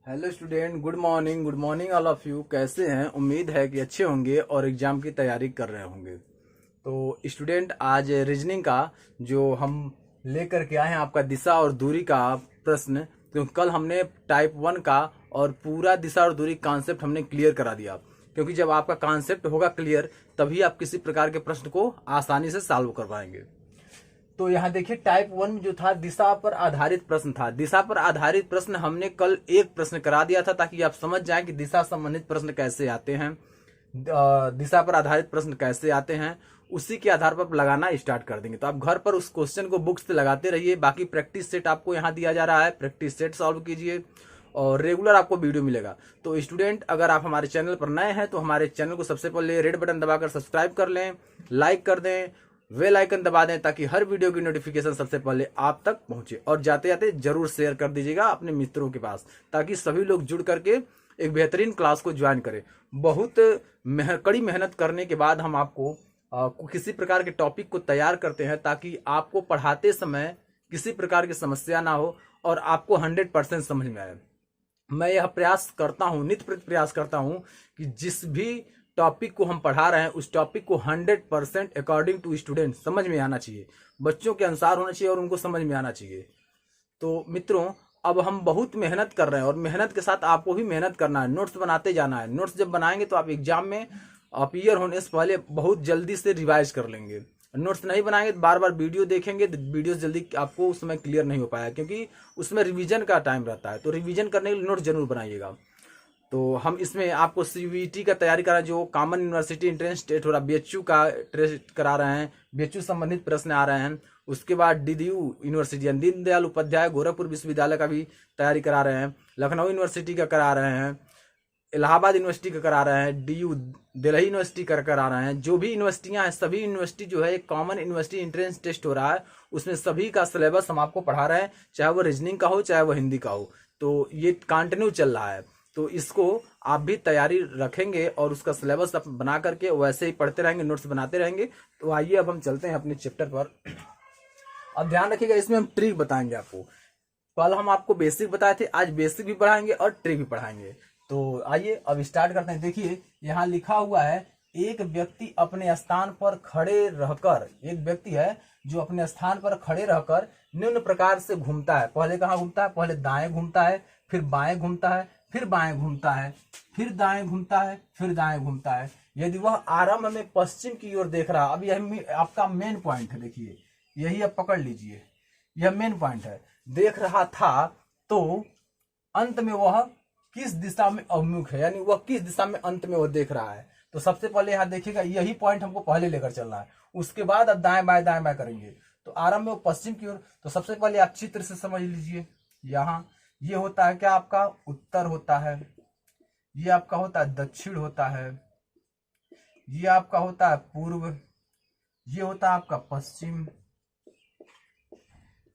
Hello student, good morning all of you. कैसे हैं? उम्मीद है कि अच्छे होंगे और एग्जाम की तैयारी कर रहे होंगे। तो स्टूडेंट, आज रीजनिंग का जो हम लेकर के आए हैं आपका दिशा और दूरी का प्रश्न, क्योंकि कल हमने टाइप 1 का और पूरा दिशा और दूरी कॉन्सेप्ट हमने क्लियर करा दिया। क्योंकि जब आपका कॉन्सेप्ट होगा क्लियर, तभी आप किसी प्रकार के प्रश्न को आसानी से सॉल्व कर पाएंगे। तो यहाँ देखिए, टाइप 1 जो था दिशा पर आधारित प्रश्न था। दिशा पर आधारित प्रश्न हमने कल एक प्रश्न करा दिया था, ताकि आप समझ जाएं कि दिशा संबंधित प्रश्न कैसे आते हैं, दिशा पर आधारित प्रश्न कैसे आते हैं। उसी के आधार पर लगाना स्टार्ट कर देंगे। तो आप घर पर उस क्वेश्चन को बुक्स से लगाते रहिए। बाकी प्रैक्टिस सेट आपको यहाँ दिया जा रहा है, प्रैक्टिस सेट सॉल्व कीजिए और रेगुलर आपको वीडियो मिलेगा। तो स्टूडेंट, अगर आप हमारे चैनल पर नए हैं तो हमारे चैनल को सबसे पहले रेड बटन दबाकर सब्सक्राइब कर लें, लाइक कर दें, बेल आइकन दबा दें, ताकि हर वीडियो की नोटिफिकेशन सबसे पहले आप तक पहुंचे। और जाते जाते जरूर शेयर कर दीजिएगा अपने मित्रों के पास, ताकि सभी लोग जुड़ करके एक बेहतरीन क्लास को ज्वाइन करें। बहुत कड़ी मेहनत करने के बाद हम आपको किसी प्रकार के टॉपिक को तैयार करते हैं, ताकि आपको पढ़ाते समय किसी प्रकार की समस्या ना हो और आपको 100% समझ में आए। मैं यह प्रयास करता हूँ, नित्य प्रति प्रयास करता हूँ कि जिस भी टॉपिक को हम पढ़ा रहे हैं उस टॉपिक को 100% अकॉर्डिंग टू स्टूडेंट समझ में आना चाहिए, बच्चों के अनुसार होना चाहिए और उनको समझ में आना चाहिए। तो मित्रों, अब हम बहुत मेहनत कर रहे हैं और मेहनत के साथ आपको भी मेहनत करना है, नोट्स बनाते जाना है। नोट्स जब बनाएंगे तो आप एग्जाम में अपीयर होने से पहले बहुत जल्दी से रिवाइज कर लेंगे। नोट्स नहीं बनाएंगे तो बार बार वीडियो देखेंगे तो वीडियो जल्दी आपको उसमें क्लियर नहीं हो पाया, क्योंकि उसमें रिवीजन का टाइम रहता है। तो रिवीजन करने के लिए नोट्स जरूर बनाइएगा। तो हम इसमें आपको सीयूईटी का तैयारी करा, जो कॉमन यूनिवर्सिटी एंट्रेंस टेस्ट हो रहा, बीएचयू का टेस्ट करा रहे हैं, बीएचयू संबंधित प्रश्न आ रहे हैं। उसके बाद डीडीयू यूनिवर्सिटी दीनदयाल उपाध्याय गोरखपुर विश्वविद्यालय का भी तैयारी करा रहे हैं, लखनऊ यूनिवर्सिटी का करा रहे हैं, इलाहाबाद यूनिवर्सिटी का करा रहे हैं, डीयू दिल्ली यूनिवर्सिटी का करा रहे हैं। जो भी यूनिवर्सिटियां हैं, सभी यूनिवर्सिटी जो है एक कॉमन यूनिवर्सिटी एंट्रेंस टेस्ट हो रहा है, उसमें सभी का सिलेबस हम आपको पढ़ा रहे हैं, चाहे वो रीजनिंग का हो चाहे वो हिंदी का हो। तो ये कंटिन्यू चल रहा है। तो इसको आप भी तैयारी रखेंगे और उसका सिलेबस बना करके वैसे ही पढ़ते रहेंगे, नोट्स बनाते रहेंगे। तो आइए अब हम चलते हैं अपने चैप्टर पर। अब ध्यान रखिएगा, इसमें हम ट्रिक बताएंगे आपको। कल हम आपको बेसिक बताए थे, आज बेसिक भी पढ़ाएंगे और ट्रिक भी पढ़ाएंगे। तो आइए अब स्टार्ट करते हैं। देखिए, यहाँ लिखा हुआ है, एक व्यक्ति अपने स्थान पर खड़े रहकर, एक व्यक्ति है जो अपने स्थान पर खड़े रहकर निम्न प्रकार से घूमता है। पहले कहाँ घूमता है? पहले दाएं घूमता है, फिर बाएं घूमता है, फिर बाएं घूमता है, फिर दाएं घूमता है, फिर दाएं घूमता है। यदि वह आरंभ में पश्चिम की ओर देख रहा, अब यह आपका मेन पॉइंट है। देखिए, यही आप पकड़ लीजिए, यह मेन पॉइंट है। देख रहा था तो अंत में वह किस दिशा में अभिमुख है, यानी वह किस दिशा में अंत में वह देख रहा है। तो सबसे पहले यहाँ देखिएगा, यही पॉइंट हमको पहले लेकर चलना है। उसके बाद अब दाएं बाएं करेंगे। तो आरंभ में वो पश्चिम की ओर, तो सबसे पहले आप चित्र से समझ लीजिए। यहाँ ये होता है क्या? आपका उत्तर होता है, ये आपका होता है दक्षिण होता है, ये आपका होता है पूर्व, ये होता है आपका पश्चिम,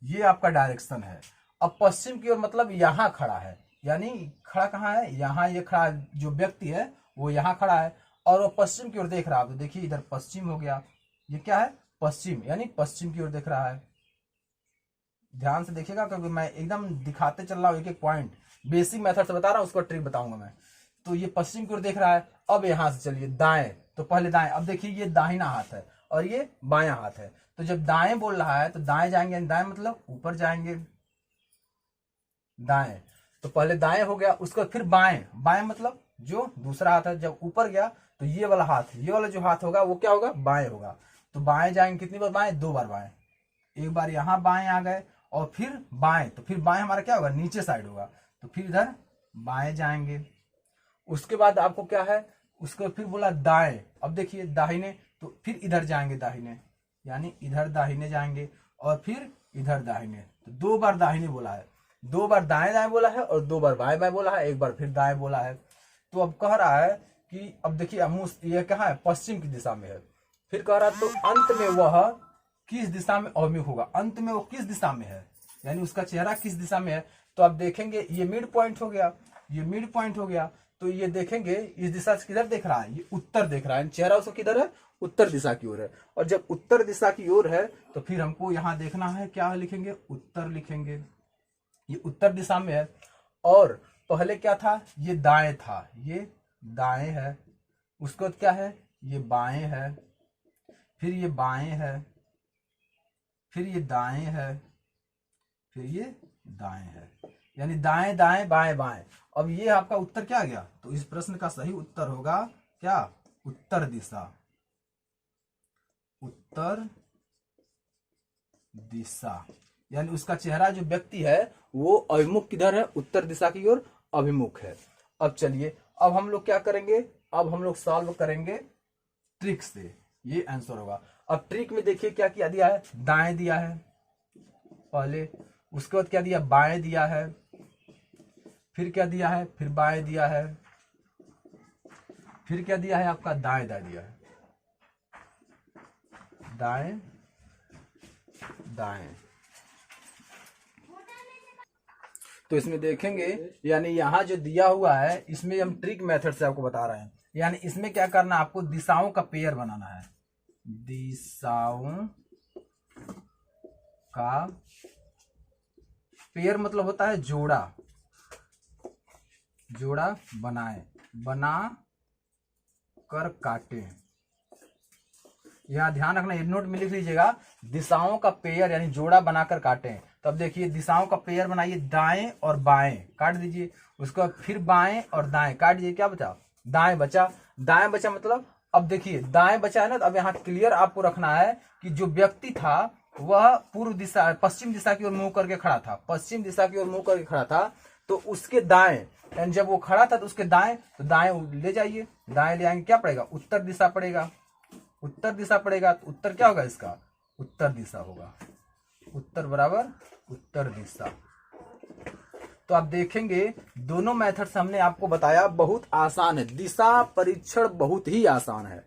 ये आपका डायरेक्शन है। अब पश्चिम की ओर मतलब यहाँ खड़ा है, यानी खड़ा कहाँ है? यहाँ ये खड़ा, जो व्यक्ति है वो यहाँ खड़ा है और वो पश्चिम की ओर देख रहा है। तो देखिए, इधर पश्चिम हो गया, ये क्या है? पश्चिम, यानी पश्चिम की ओर देख रहा है। ध्यान से देखिएगा, क्योंकि मैं एकदम दिखाते चल रहा हूँ, एक एक पॉइंट बेसिक मेथड से बता रहा हूँ, उसको ट्रिक बताऊंगा मैं। तो ये पश्चिम की ओर देख रहा है। अब यहां से चलिए दाएं, तो पहले दाएं। अब देखिए, ये दाहिना हाथ है और ये बायां हाथ है। तो जब दाएं बोल रहा है तो दाएं जाएंगे, दाएं मतलब ऊपर जाएंगे, दाएं। तो पहले दाएं हो गया, उसको फिर बाएं, बाएं मतलब जो दूसरा हाथ है। जब ऊपर गया तो ये वाला हाथ, ये वाला जो हाथ होगा वो क्या होगा? बाएं होगा। तो बाएं जाएंगे, कितनी बार बाएं? 2 बार बाएं। एक बार यहाँ बाएं आ गए और फिर बाएं, तो फिर बाएं हमारा क्या होगा? नीचे साइड होगा। तो फिर इधर बाएं जाएंगे। उसके बाद आपको क्या है? उसको फिर बोला दाएं। अब देखिए दाहिने, तो फिर इधर जाएंगे दाहिने, यानी इधर दाहिने जाएंगे और फिर इधर दाहिने। तो 2 बार दाहिने बोला है, 2 बार दाएं दाएं बोला है और 2 बार बाएं बाएं बोला है, एक बार फिर दाएं बोला है। तो अब कह रहा है कि अब देखिए, ये कहाँ है? पश्चिम की दिशा में है। फिर कह रहा है तो अंत में वह किस दिशा में अभिमुख होगा? अंत में वो किस दिशा में है, यानी उसका चेहरा किस दिशा में है। तो आप देखेंगे, ये मिड पॉइंट हो गया, ये मिड पॉइंट हो गया। तो ये देखेंगे, इस दिशा से किधर देख रहा है? ये उत्तर देख रहा है, चेहरा उसका किधर है? उत्तर दिशा की ओर है। और जब उत्तर दिशा की ओर है तो फिर हमको यहाँ देखना है, क्या लिखेंगे? उत्तर लिखेंगे। ये उत्तर दिशा में है। और पहले क्या था, ये दाएं था, ये दाएं है, उसके बाद क्या है, ये बाएं है, फिर ये बाएं है, फिर ये दाएं है, फिर ये दाएं है, यानी दाएं दाएं बाएं बाएं। अब ये आपका उत्तर क्या आ गया, तो इस प्रश्न का सही उत्तर होगा क्या, उत्तर दिशा, उत्तर दिशा। यानी उसका चेहरा जो व्यक्ति है वो अभिमुख किधर है, उत्तर दिशा की ओर अभिमुख है। अब चलिए, अब हम लोग क्या करेंगे, अब हम लोग सॉल्व करेंगे ट्रिक से, ये आंसर होगा। अब ट्रिक में देखिए क्या क्या दिया है, दाएं दिया है पहले, उसके बाद क्या दिया, बाएं दिया है, फिर क्या दिया है, फिर बाएं दिया है, फिर क्या दिया है आपका, दाएं दाएं दिया है, दाएं दाएं। तो इसमें देखेंगे, यानी यहाँ जो दिया हुआ है इसमें हम ट्रिक मेथड से आपको बता रहे हैं। यानी इसमें क्या करना, आपको दिशाओं का पेयर बनाना है, दिशाओं का पेयर मतलब होता है जोड़ा, जोड़ा बनाए, बना कर काटे। यहाँ ध्यान रखना, ये नोट में लिख लीजिएगा, दिशाओं का पेयर यानी जोड़ा बनाकर काटें। तब देखिए दिशाओं का पेयर बनाइए, दाएं और बाएं काट दीजिए, उसका फिर बाएं और दाएं काट दीजिए, क्या बचा, दाएं बचा। दाएं बचा मतलब अब देखिए दाएं बचा है ना, तो अब यहाँ क्लियर आपको रखना है कि जो व्यक्ति था वह पूर्व दिशा, पश्चिम दिशा की ओर मुंह करके खड़ा था, पश्चिम दिशा की ओर मुंह करके खड़ा था, तो उसके दाएं, यानी जब वो खड़ा था तो उसके दाएं, तो दाएं ले जाइए, दाएं ले आएंगे, क्या पड़ेगा, उत्तर दिशा पड़ेगा, उत्तर दिशा पड़ेगा। तो उत्तर क्या होगा इसका, उत्तर दिशा होगा, उत्तर बराबर उत्तर दिशा। तो आप देखेंगे दोनों मेथड से हमने आपको बताया, बहुत आसान है, दिशा परीक्षण बहुत ही आसान है।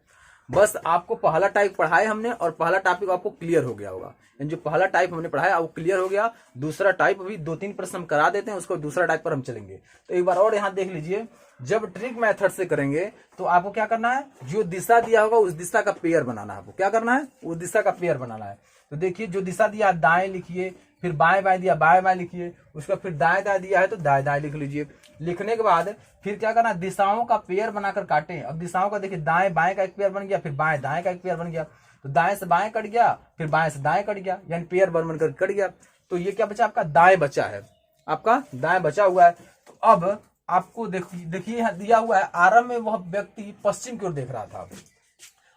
बस आपको पहला टाइप पढ़ाया हमने और पहला टॉपिक आपको क्लियर हो गया होगा, यानी जो पहला टाइप हमने पढ़ाया वो क्लियर हो गया। दूसरा टाइप अभी 2-3 प्रश्न हम करा देते हैं, उसको दूसरा टाइप पर हम चलेंगे। तो एक बार और यहाँ देख लीजिए, जब ट्रिक मेथड से करेंगे तो आपको क्या करना है, जो दिशा दिया होगा उस दिशा का पेयर बनाना है, आपको क्या करना है, उस दिशा का पेयर बनाना है। तो देखिए जो दिशा दिया दाएं लिखिए, फिर बाएं बाएं दिया बाएं बाएं लिखिए, उसका फिर दाएं दाएं दिया है तो दाएं दाएं लिख लीजिए। लिखने के बाद फिर क्या करना, दिशाओं का पेयर बनाकर काटें। अब दिशाओं का देखिए दाएं बाएं का एक पेयर बन गया, फिर बाएं दाएं का एक पेयर बन गया, तो दाएं से बाएं कट गया, फिर बाएं से दाएं कट गया, यानी पेयर बनकर कट गया। तो ये क्या बचा, आपका दाएं बचा है, आपका दाएं बचा हुआ है। तो अब आपको देखिए यहाँ दिया हुआ है, आरंभ में वह व्यक्ति पश्चिम की ओर देख रहा था,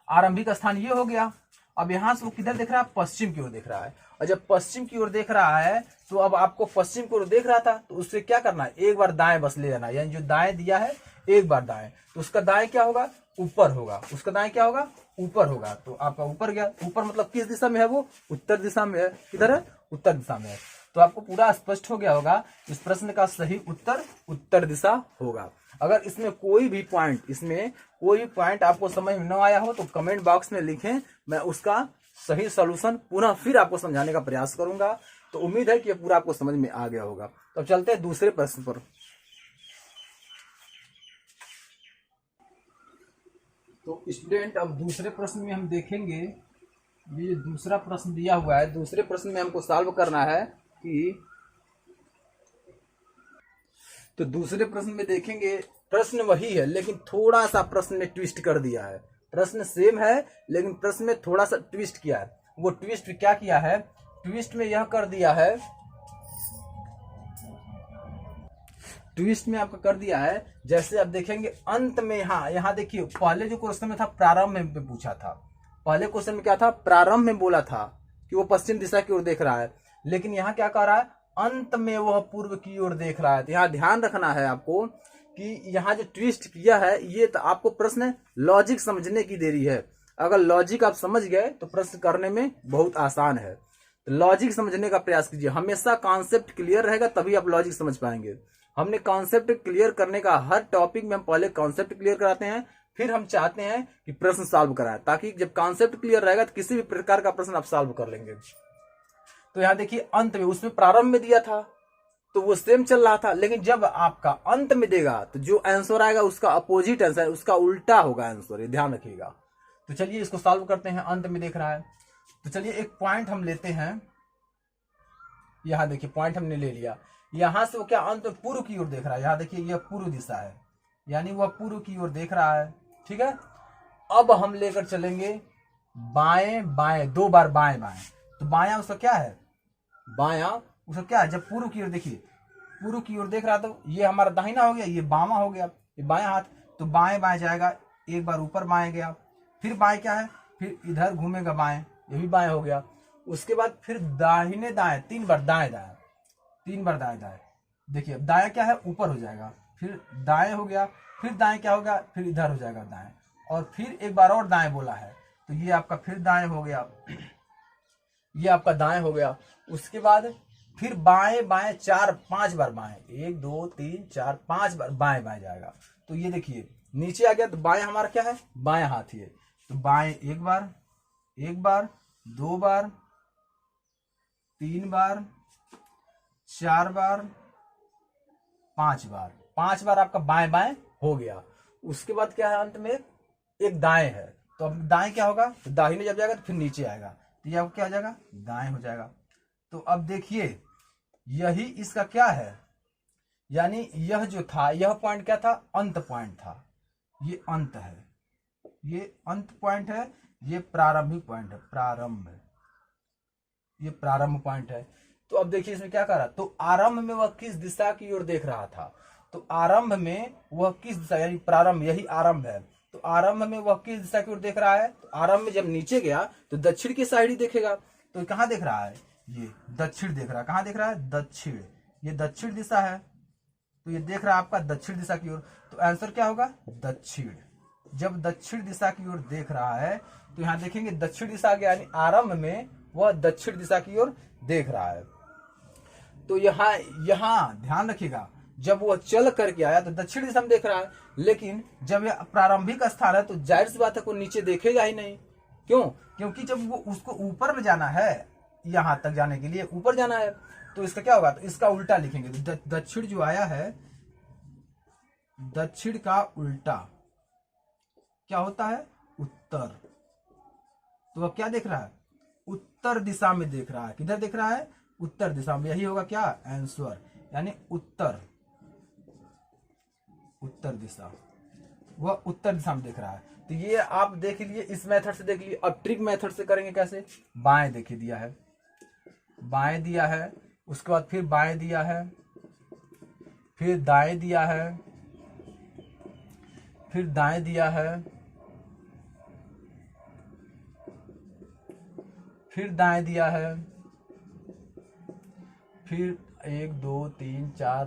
आरंभिक स्थान ये हो गया। अब यहां से वो किधर देख रहा है, पश्चिम की ओर देख रहा है, और जब पश्चिम की ओर देख रहा है तो अब आपको पश्चिम की ओर देख रहा था तो उससे क्या करना है, एक बार दाएं बस ले जाना, यानी जो दाएं दिया है एक बार दाएं, तो उसका दाएं क्या होगा, ऊपर होगा, उसका दाएं क्या होगा, ऊपर होगा। तो आपका ऊपर गया, ऊपर मतलब किस दिशा में है, वो उत्तर दिशा में है, किधर है, उत्तर दिशा में है। तो आपको पूरा स्पष्ट हो गया होगा, इस प्रश्न का सही उत्तर उत्तर दिशा होगा। अगर इसमें कोई भी पॉइंट आपको समझ में न आया हो तो कमेंट बॉक्स में लिखें, मैं उसका सही सॉल्यूशन पुनः फिर आपको समझाने का प्रयास करूंगा। तो उम्मीद है कि पूरा आपको समझ में आ गया होगा। तो चलते हैं दूसरे प्रश्न पर। तो स्टूडेंट अब दूसरे प्रश्न में हम देखेंगे, ये दूसरा प्रश्न दिया हुआ है, दूसरे प्रश्न में हमको सॉल्व करना है कि, तो दूसरे प्रश्न में देखेंगे, प्रश्न वही है लेकिन थोड़ा सा प्रश्न में ट्विस्ट कर दिया है। प्रश्न सेम है लेकिन प्रश्न में थोड़ा सा ट्विस्ट किया है। वो ट्विस्ट क्या किया है, ट्विस्ट में यह कर दिया है, ट्विस्ट में आपका कर दिया है, जैसे आप देखेंगे अंत में, हाँ यहाँ देखिए पहले जो क्वेश्चन में था प्रारंभ में पूछा था, पहले क्वेश्चन में क्या था, प्रारंभ में बोला था कि वो पश्चिम दिशा की ओर देख रहा है, लेकिन यहाँ क्या कह रहा है, अंत में वह पूर्व की ओर देख रहा है। तो यहाँ ध्यान रखना है आपको कि यहाँ जो ट्विस्ट किया है ये तो आपको प्रश्न लॉजिक समझने की देरी है। अगर लॉजिक आप समझ गए तो प्रश्न करने में बहुत आसान है। तो लॉजिक समझने का प्रयास कीजिए, हमेशा कॉन्सेप्ट क्लियर रहेगा तभी आप लॉजिक समझ पाएंगे। हमने कॉन्सेप्ट क्लियर करने का, हर टॉपिक में हम पहले कॉन्सेप्ट क्लियर कराते हैं, फिर हम चाहते हैं कि प्रश्न सॉल्व कराएं, ताकि जब कॉन्सेप्ट क्लियर रहेगा तो किसी भी प्रकार का प्रश्न आप सॉल्व कर लेंगे। तो यहाँ देखिए अंत में, उसमें प्रारंभ में दिया था तो वो सेम चल रहा था, लेकिन जब आपका अंत में देगा तो जो आंसर आएगा उसका अपोजिट आंसर, उसका उल्टा होगा आंसर, ये ध्यान रखिएगा। तो चलिए इसको सॉल्व करते हैं, अंत में देख रहा है। तो चलिए एक पॉइंट हम लेते हैं, यहाँ देखिए पॉइंट हमने ले लिया यहाँ से वो क्या अंत में पूर्व की ओर देख रहा है। यहाँ देखिए यह पूर्व दिशा है, यानी वह पूर्व की ओर देख रहा है। ठीक है, अब हम लेकर चलेंगे बाएं बाएं, 2 बार बाएं बाएं। तो बायां उसका क्या है, बायां उसका क्या है, जब पूर्व की ओर देखिए, पूर्व की ओर देख रहा तो ये हमारा दाहिना हो गया, ये बामा हो गया, ये बायां हाथ। तो बाएं बाएं जाएगा, एक बार ऊपर बाएं गया, फिर बाएं क्या है, फिर इधर घूमेगा बाएं, ये भी बाएं हो गया। उसके बाद फिर दाहिने दाएं, 3 बार दाएं दाएं, 3 बार दाएं दाएं। देखिए अब दाएं क्या है, ऊपर हो जाएगा, फिर दाएं हो गया, फिर दाएं क्या होगा, फिर इधर हो जाएगा दाएं, और फिर एक बार और दाएं बोला है, तो ये आपका फिर दाएं हो गया, ये आपका दाएं हो गया। उसके बाद फिर बाएं बाएं 4-5 बार बाएं, 1 2 3 4 5 बार बाएं बाएं जाएगा। तो ये देखिए नीचे आ गया, तो बाएं हमारा क्या है, बाएं हाथ ही है। तो बाएं एक बार 2 बार 3 बार 4 बार 5 बार, 5 बार आपका बाएं बाएं हो गया। उसके बाद क्या है, अंत में एक दाएं है, तो अब दाएं क्या होगा, तो दाहिने जब जाएगा तो फिर नीचे आएगा, तो यह क्या हो जाएगा, दाएं हो जाएगा। तो अब देखिए यही इसका क्या है, यानी यह जो था, यह पॉइंट क्या था, अंत पॉइंट था, ये अंत है, ये अंत पॉइंट है, ये प्रारंभिक पॉइंट है, प्रारंभ, ये प्रारंभ पॉइंट है। तो अब देखिए इसमें क्या कर रहा, तो आरंभ में वह किस दिशा की ओर देख रहा था, तो आरंभ में वह किस दिशा, यानी प्रारंभ, यही आरंभ है, तो आरंभ में वह किस दिशा की ओर देख रहा है। तो आरंभ में जब नीचे गया तो दक्षिण की साइड ही देखेगा, तो कहाँ देख रहा है, ये दक्षिण देख रहा है, कहाँ देख रहा है, दक्षिण, ये दक्षिण दिशा है, तो ये देख रहा है आपका दक्षिण दिशा की ओर। तो आंसर क्या होगा, दक्षिण। जब दक्षिण दिशा की ओर देख रहा है तो यहाँ देखेंगे दक्षिण दिशा गया, यानी आरंभ में वह दक्षिण दिशा की ओर देख रहा है। तो यहाँ ध्यान रखिएगा, जब वो चल करके आया तो दक्षिण दिशा में देख रहा है, लेकिन जब यह प्रारंभिक स्थान है तो जाहिर सी बात है को नीचे देखेगा ही नहीं। क्यों, क्योंकि जब वो उसको ऊपर में जाना है, यहां तक जाने के लिए ऊपर जाना है, तो इसका क्या होगा, तो इसका उल्टा लिखेंगे। दक्षिण जो आया है, दक्षिण का उल्टा क्या होता है, उत्तर। तो अब क्या देख रहा है, उत्तर दिशा में देख रहा है, किधर देख रहा है, उत्तर दिशा में, यही होगा क्या, आंसर, यानी उत्तर, उत्तर दिशा, वह उत्तर दिशा में देख रहा है। तो ये आप देख लीजिए, इस मेथड से देख लीजिए। अब ट्रिक मेथड से करेंगे कैसे, बाएं देखिए दिया है, बाएं दिया है, उसके बाद फिर बाएं दिया है, फिर दाएं दिया है, फिर दाएं दिया है, फिर दाएं दिया है, फिर 1 2 3 4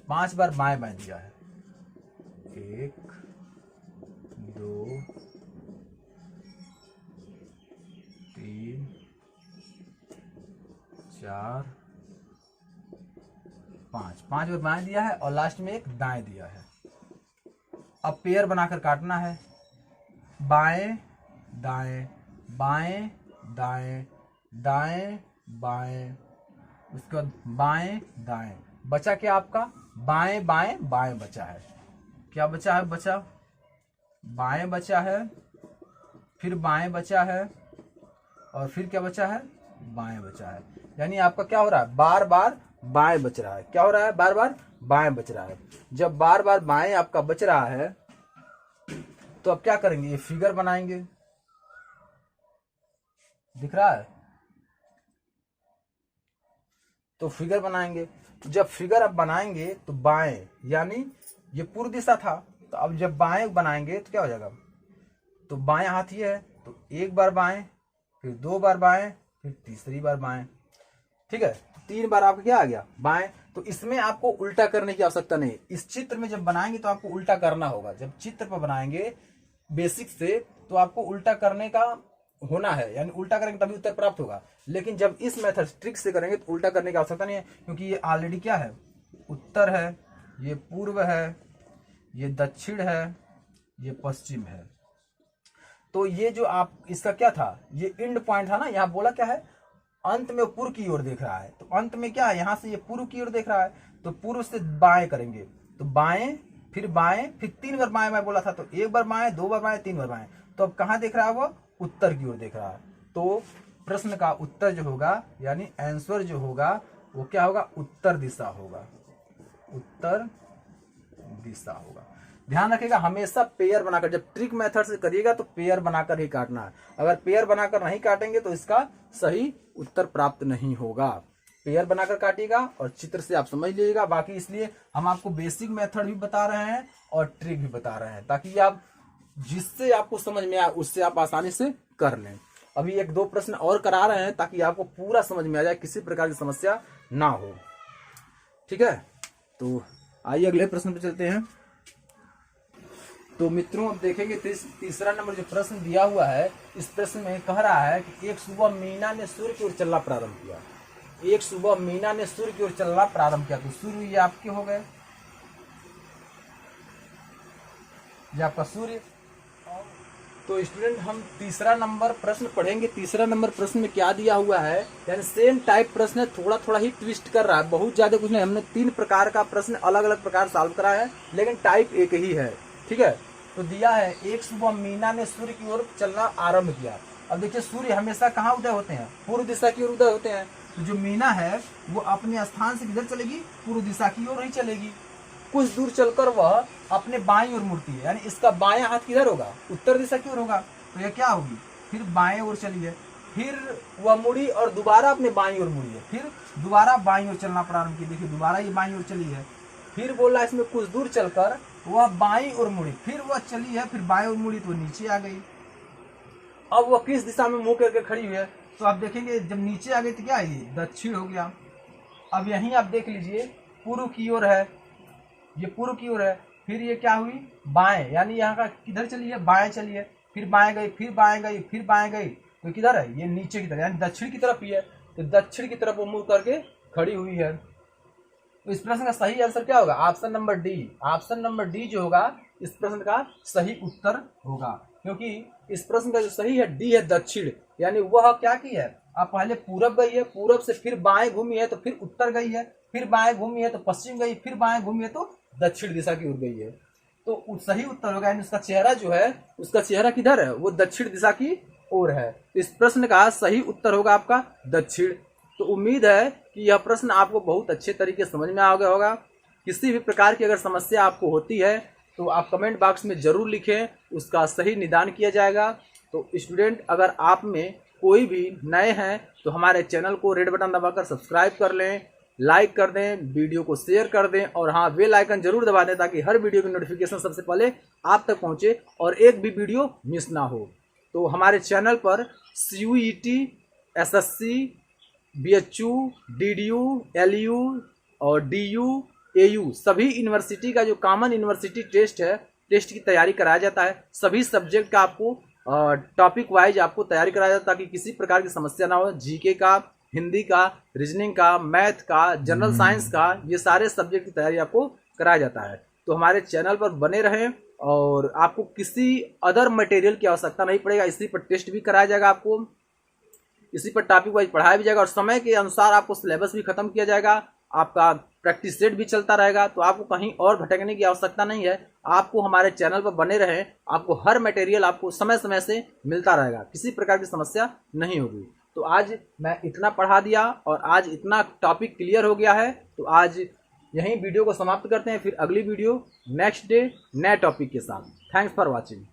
5 बार बाएं बाएं दिया है, 1 2 3 4 5 बार बाएं दिया है, और लास्ट में एक दाएं दिया है। अब पेयर बनाकर काटना है, बाएं दाएं, बाएं दाएं, दाएं बाएं, उसके बाद बाएं दाएं, बचा क्या आपका, बाएं बाएं बाएं बचा है, क्या बचा है, बचा बाएं बचा है, फिर बाएं बचा है, और फिर क्या बचा है, बाएं बचा है। यानी आपका क्या हो रहा है, बार बार बाएं बच रहा है, क्या हो रहा है, बार बार बाएं बच रहा है। जब बार बार बाएं आपका बच रहा है तो अब क्या करेंगे, ये फिगर बनाएंगे, दिख रहा है, तो फिगर बनाएंगे। जब फिगर अब बनाएंगे तो बाएं, यानी ये पूर्व दिशा था, तो अब जब बाएं बनाएंगे तो क्या हो जाएगा, तो बाएं हाथ ये है, तो 1 बार बाएं, फिर 2 बार बाएं, फिर तीसरी बार बाएं, ठीक है, 3 बार आपका क्या आ गया, बाएं। तो इसमें आपको उल्टा करने की आवश्यकता नहीं, इस चित्र में जब बनाएंगे तो आपको उल्टा करना होगा। जब चित्र पर बनाएंगे बेसिक से तो आपको उल्टा करने का होना है, यानी उल्टा करेंगे तभी उत्तर प्राप्त होगा। लेकिन जब इस मेथड ट्रिक से करेंगे तो उल्टा करने की आवश्यकता नहीं है, क्योंकि ये ऑलरेडी क्या है, उत्तर है, ये पूर्व है, ये दक्षिण है, ये पश्चिम है। तो ये जो आप इसका क्या था, ये एंड पॉइंट था ना, यहाँ बोला क्या है, अंत में पूर्व की ओर देख रहा है, तो अंत में क्या है, यहाँ से ये पूर्व की ओर देख रहा है, तो पूर्व से बाएं करेंगे, तो बाएं, फिर 3 बार बाएं बाएं बोला था, तो 1 बार बाएं, 2 बार बाएं, 3 बार बाएं, तो अब कहाँ देख रहा है, वो उत्तर की ओर देख रहा है। तो प्रश्न का उत्तर जो होगा, यानी आंसर जो होगा वो क्या होगा, उत्तर दिशा होगा, उत्तर दिशा होगा। ध्यान रखिएगा हमेशा पेयर बनाकर, जब ट्रिक मेथड से करिएगा तो पेयर बनाकर ही काटना है। अगर पेयर बनाकर नहीं काटेंगे तो इसका सही उत्तर प्राप्त नहीं होगा। पेयर बनाकर काटिएगा और चित्र से आप समझ लीजिएगा। बाकी इसलिए हम आपको बेसिक मेथड भी बता रहे हैं और ट्रिक भी बता रहे हैं, ताकि आप जिससे आपको समझ में आए उससे आप आसानी से कर लें। अभी 1-2 प्रश्न और करा रहे हैं ताकि आपको पूरा समझ में आ जाए, किसी प्रकार की समस्या ना हो। ठीक है, तो आइए अगले प्रश्न पे चलते हैं। तो मित्रों अब देखेंगे तीसरा नंबर जो प्रश्न दिया हुआ है, इस प्रश्न में कह रहा है कि एक सुबह मीना ने सूर्य की ओर चलना प्रारंभ किया। एक सुबह मीना ने सूर्य की ओर चलना प्रारंभ किया। तो सूर्य ये आपके हो गए, ये आपका सूर्य। तो स्टूडेंट हम तीसरा नंबर प्रश्न पढ़ेंगे। तीसरा नंबर प्रश्न में क्या दिया हुआ है, यानी सेम टाइप प्रश्न है, थोड़ा थोड़ा ही ट्विस्ट कर रहा है, बहुत ज्यादा कुछ नहीं। हमने 3 प्रकार का प्रश्न अलग अलग प्रकार सॉल्व करा है, लेकिन टाइप एक ही है। ठीक है, तो दिया है एक सुबह मीना ने सूर्य की ओर चलना आरंभ किया। अब देखिए सूर्य हमेशा कहाँ उदय होते हैं, पूर्व दिशा की ओर उदय होते हैं। तो जो मीना है वो अपने स्थान से किधर चलेगी, पूर्व दिशा की ओर ही चलेगी। कुछ दूर चलकर वह अपने बाईं ओर मुड़ती है, यानी इसका बायां हाथ किधर होगा, उत्तर दिशा की ओर होगा। तो यह क्या होगी, फिर बाएं ओर चली है, फिर वह मुड़ी और दोबारा अपने बाईं ओर मुड़ी है, फिर दोबारा बाईं ओर चलना प्रारंभ की। देखिए दोबारा ये बाईं ओर चली है, फिर बोला इसमें कुछ दूर चलकर वह बाईं ओर मुड़ी, फिर वह चली है, फिर बाईं ओर मुड़ी तो नीचे आ गई। अब वह किस दिशा में मुंह करके खड़ी हुई है, तो आप देखेंगे जब नीचे आ गई तो क्या है, ये दक्षिण हो गया। अब यहीं आप देख लीजिए पूर्व की ओर है, ये पूर्व की ओर है, फिर ये क्या हुई, बाएं, यानी यहाँ का किधर चली है, बाएं चली है, फिर बाएं गई, फिर बाएं गई, फिर बाएं गई, तो किधर है, ये नीचे की तरफ, यानी दक्षिण की तरफ ही है। तो दक्षिण की तरफ वो मुंह करके खड़ी हुई है। तो इस प्रश्न का सही आंसर क्या होगा, option number D. Option number D जो होगा इस प्रश्न का सही उत्तर होगा, क्योंकि इस प्रश्न का जो सही है डी है, दक्षिण। यानी वह क्या की है, आप पहले पूरब गई है, पूरब से फिर बाएं घूमी है तो फिर उत्तर गई है, फिर बाएं घूमी है तो पश्चिम गई, फिर बाएं घूमी है तो दक्षिण दिशा की ओर गई है। तो सही उत्तर होगा, यानी उसका चेहरा जो है, उसका चेहरा किधर है, वो दक्षिण दिशा की ओर है। इस प्रश्न का सही उत्तर होगा आपका दक्षिण। तो उम्मीद है कि यह प्रश्न आपको बहुत अच्छे तरीके से समझ में आ गया होगा। किसी भी प्रकार की अगर समस्या आपको होती है तो आप कमेंट बॉक्स में जरूर लिखें, उसका सही निदान किया जाएगा। तो स्टूडेंट अगर आप में कोई भी नए हैं तो हमारे चैनल को रेड बटन दबाकर सब्सक्राइब कर लें, लाइक कर दें, वीडियो को शेयर कर दें और हाँ बेल आइकन जरूर दबा दें, ताकि हर वीडियो की नोटिफिकेशन सबसे पहले आप तक पहुंचे और एक भी वीडियो मिस ना हो। तो हमारे चैनल पर CUET, SSC, BHU, DDU, LU और DU, AU सभी यूनिवर्सिटी का जो कॉमन यूनिवर्सिटी टेस्ट है, टेस्ट की तैयारी कराया जाता है। सभी सब्जेक्ट का आपको टॉपिक वाइज आपको तैयारी कराया जाता है, ताकि किसी प्रकार की समस्या ना हो। जीके का, हिंदी का, रीजनिंग का, मैथ का, जनरल साइंस का, ये सारे सब्जेक्ट की तैयारी आपको कराया जाता है। तो हमारे चैनल पर बने रहें और आपको किसी अदर मटेरियल की आवश्यकता नहीं पड़ेगा। इसी पर टेस्ट भी कराया जाएगा, आपको इसी पर टॉपिक वाइज पढ़ाया भी जाएगा और समय के अनुसार आपको सिलेबस भी खत्म किया जाएगा। आपका प्रैक्टिस सेट भी चलता रहेगा, तो आपको कहीं और भटकने की आवश्यकता नहीं है। आपको हमारे चैनल पर बने रहें, आपको हर मटेरियल आपको समय समय से मिलता रहेगा, किसी प्रकार की समस्या नहीं होगी। तो आज मैं इतना पढ़ा दिया और आज इतना टॉपिक क्लियर हो गया है, तो आज यहीं वीडियो को समाप्त करते हैं। फिर अगली वीडियो नेक्स्ट डे नए टॉपिक के साथ। Thanks for watching.